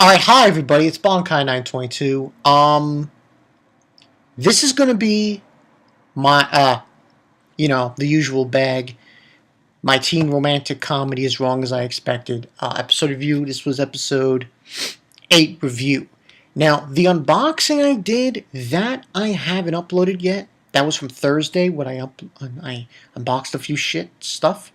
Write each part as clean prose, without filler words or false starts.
Alright, hi everybody, it's Bonkai922. This is gonna be my, the usual bag. My teen romantic comedy As Wrong As I Expected. Episode review, this was episode 8 review. Now, the unboxing I did, that I haven't uploaded yet. That was from Thursday when I unboxed a few stuff.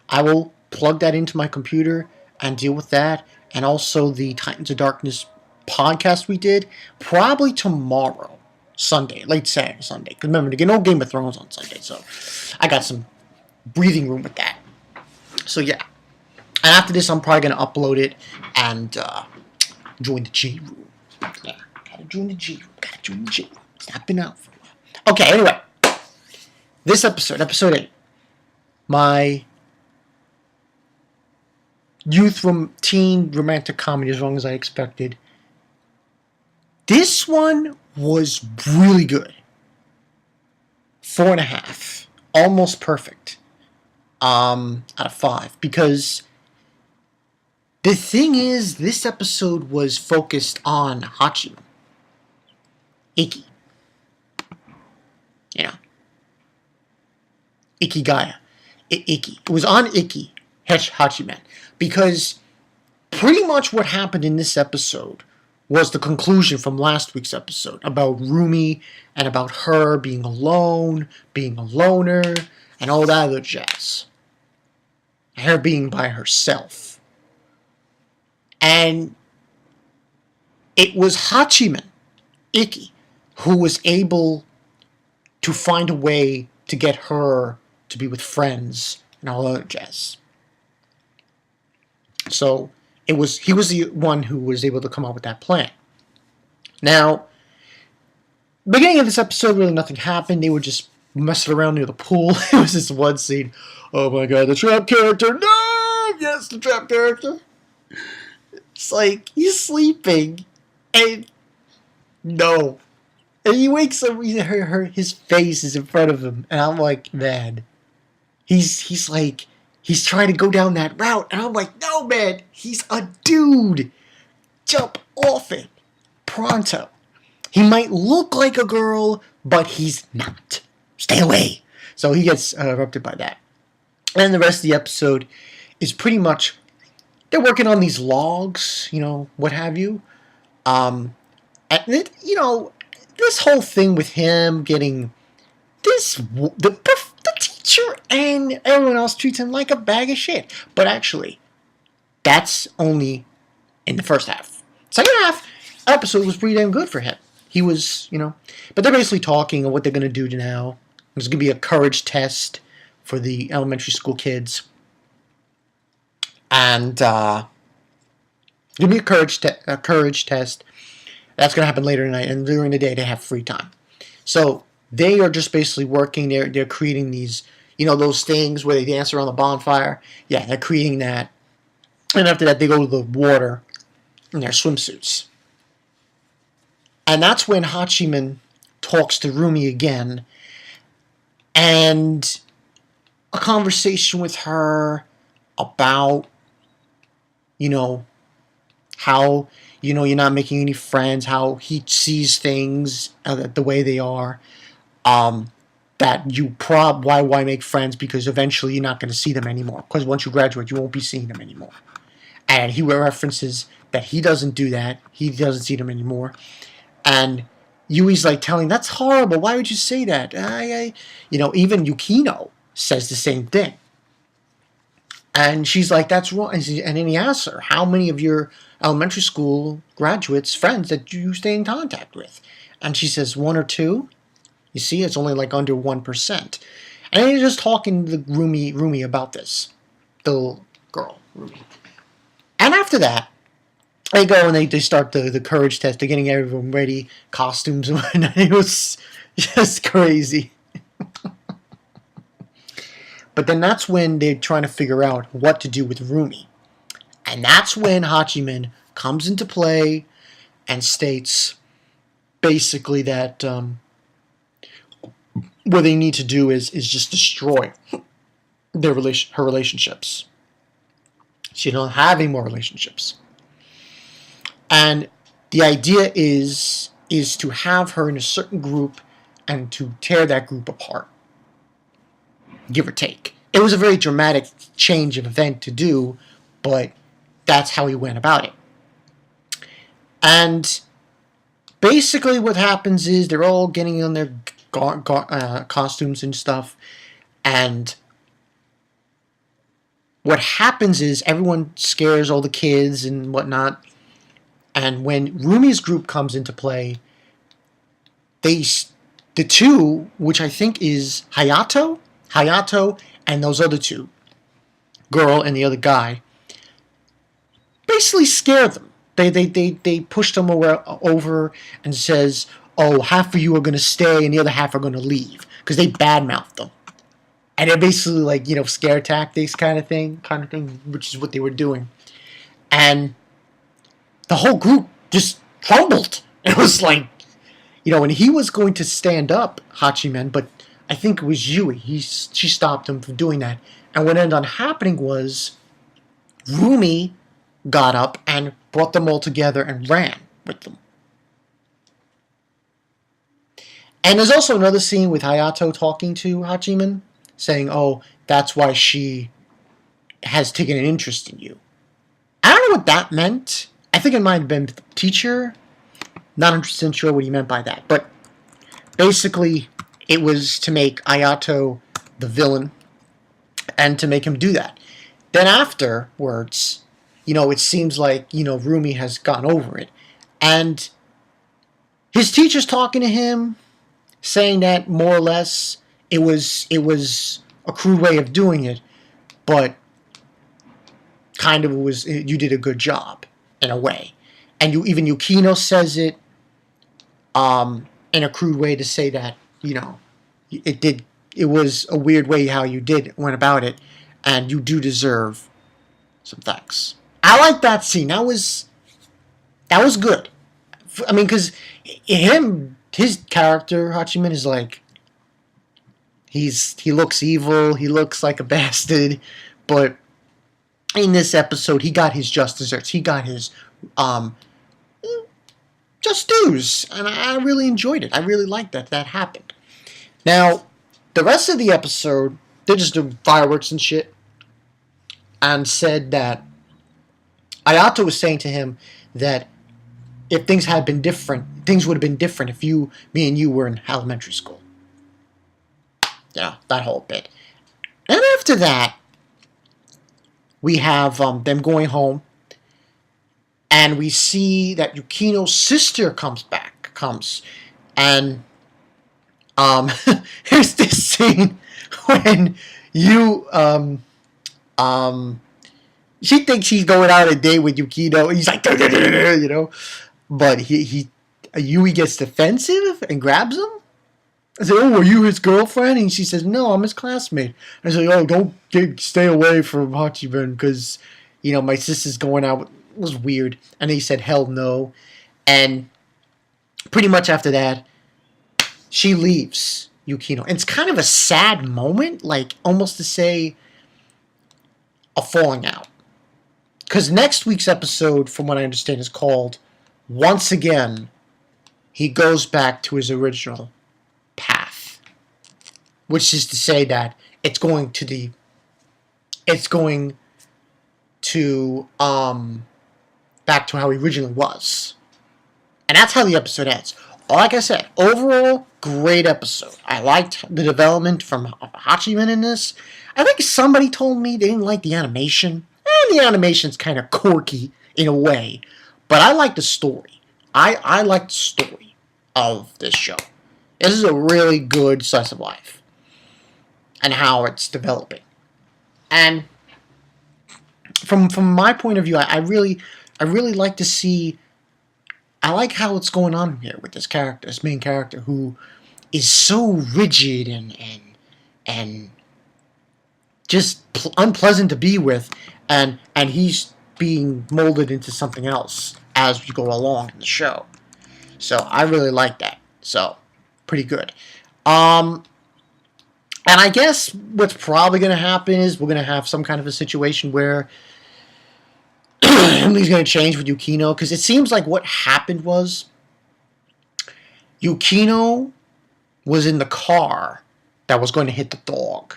I will plug that into my computer and deal with that. And also the Titans of Darkness podcast we did, probably tomorrow, Sunday, late Saturday, Sunday. Because remember, to get no Game of Thrones on Sunday, so I got some breathing room with that. So yeah. And after this, I'm probably going to upload it and join the J room. Yeah, gotta join the J room. It's not been out for a while. Okay, anyway. This episode 8. My teen romantic comedy As Wrong As I Expected. This one was really good. 4.5. Almost perfect. Out of 5. Because the thing is, this episode was focused on hachiman. Ikki. You know. Ikigaya. Ikki. It was on Ikki. Hachiman. Because pretty much what happened in this episode was the conclusion from last week's episode about Rumi and about her being alone, being a loner, and all that other jazz. Her being by herself. And it was hachiman, Ikki, who was able to find a way to get her to be with friends and all other jazz. So he was the one who was able to come up with that plan. Now, beginning of this episode, really nothing happened. They were just messing around near the pool. It was this one scene. Oh my god, the trap character! No! Yes, the trap character! It's like, he's sleeping. And no. And he wakes up, his face is in front of him. And I'm like, man. He's like, he's trying to go down that route. And I'm like, no, man. He's a dude. Jump off it. Pronto. He might look like a girl, but he's not. Stay away. So he gets erupted by that. And the rest of the episode is pretty much, they're working on these logs, what have you. And it, this whole thing with him getting the teacher and everyone else treats him like a bag of shit. But actually, that's only in the first half. Second half, episode was pretty damn good for him. He was, but they're basically talking of what they're going to do now. There's going to be a courage test for the elementary school kids. And going to be a courage test. That's going to happen later tonight. And during the day, they have free time. So they are just basically working. They're creating these, those things where they dance around the bonfire. Yeah, they're creating that. And after that, they go to the water in their swimsuits. And that's when Hachiman talks to Rumi again. And a conversation with her about, how, you're not making any friends, how he sees things the way they are. That why make friends? Because eventually you're not going to see them anymore. Because once you graduate, you won't be seeing them anymore. And he references that he doesn't do that. He doesn't see them anymore. And Yui's like telling, that's horrible. Why would you say that? Even Yukino says the same thing. And she's like, that's wrong. And then he asks her, how many of your elementary school graduates, friends that you stay in contact with? And she says, 1 or 2. You see, it's only like under 1%. And he's just talking to Rumi about this. The little girl, Rumi. And after that, they go and they start the courage test. They're getting everyone ready, costumes and whatnot. It was just crazy. But then that's when they're trying to figure out what to do with Rumi. And that's when Hachiman comes into play and states basically that what they need to do is just destroy her relationships. She don't have any more relationships. And the idea is to have her in a certain group and to tear that group apart, give or take. It was a very dramatic change of event to do, but that's how he went about it. And basically what happens is they're all getting on their costumes and stuff, and what happens is everyone scares all the kids and whatnot, and when Rumi's group comes into play, the two, which I think is Hayato, and those other two, girl and the other guy, basically scare them. They push them over and says, "Oh, half of you are going to stay and the other half are going to leave," because they badmouth them, and they're basically like, scare tactics kind of thing, which is what they were doing, and the whole group just crumbled. It was like, and he was going to stand up, Hachiman, but I think it was Yui. She stopped him from doing that. And what ended up happening was Rumi got up and brought them all together and ran with them. And there's also another scene with Hayato talking to Hachiman, saying, "Oh, that's why she has taken an interest in you." I don't know what that meant. I think it might have been the teacher. Not 100% sure what he meant by that. But basically, it was to make Ayato the villain and to make him do that. Then afterwards, it seems like, Rumi has gotten over it. And his teacher's talking to him, saying that more or less it was a crude way of doing it, but kind of you did a good job in a way. And even Yukino says it in a crude way to say that, it was a weird way how you went about it, and you do deserve some thanks. I like that scene. That was good. I mean, because his character, Hachiman, is like, he looks evil, he looks like a bastard, but in this episode, he got his just desserts. He got his just dues, and I really enjoyed it. I really liked that happened. Now, the rest of the episode, they just do fireworks and shit, and said that Ayato was saying to him that if things had been different, things would have been different if me and you were in elementary school. That whole bit. And after that, we have them going home, and we see that Yukino's sister comes, and here's this scene when she thinks he's going out on a date with Yukino, and he's like, but Yui gets defensive and grabs him. I said, "Oh, are you his girlfriend?" And she says, "No, I'm his classmate." I said, "Oh, stay away from Hachiman because, my sister's going out." It was weird. And he said, "Hell no." And pretty much after that, she leaves Yukino. And it's kind of a sad moment, like almost to say a falling out. Because next week's episode, from what I understand, is called Once Again, He Goes Back to His Original Path. Which is to say that it's going to back to how he originally was. And that's how the episode ends. Like I said, overall, great episode. I liked the development from Hachiman in this. I think somebody told me they didn't like the animation. And the animation's kind of quirky in a way. But I like the story. I like the story of this show. This is a really good slice of life. And how it's developing. And from my point of view, I really like to see. I like how it's going on here with this character, this main character, who is so rigid and just unpleasant to be with, and he's being molded into something else as we go along in the show. So I really like that. So pretty good. And I guess what's probably going to happen is we're going to have some kind of a situation where something's going to change with Yukino, because it seems like what happened was Yukino was in the car that was going to hit the dog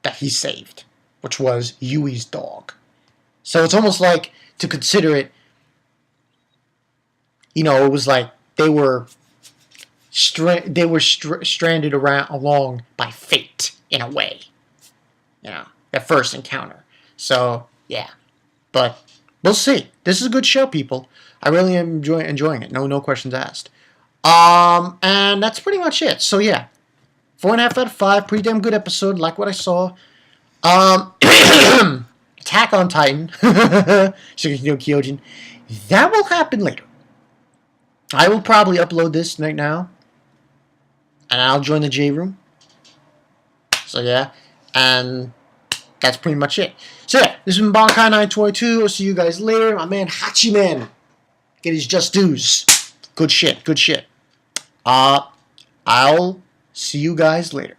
that he saved, which was Yui's dog. So it's almost like, to consider it, you know, it was like they were stranded along by fate, in a way. You know, their first encounter. So, yeah. But we'll see. This is a good show, people. I really am enjoying it. No questions asked. And that's pretty much it. So, yeah. 4.5 out of 5. Pretty damn good episode. Like what I saw. Attack on Titan. Shingeki no Kyojin. That will happen later. I will probably upload this right now. And I'll join the J room. So, yeah. And that's pretty much it. So, yeah. This has been Bankai 922. I'll see you guys later. My man Hachiman. Get his just dues. Good shit. Good shit. I'll see you guys later.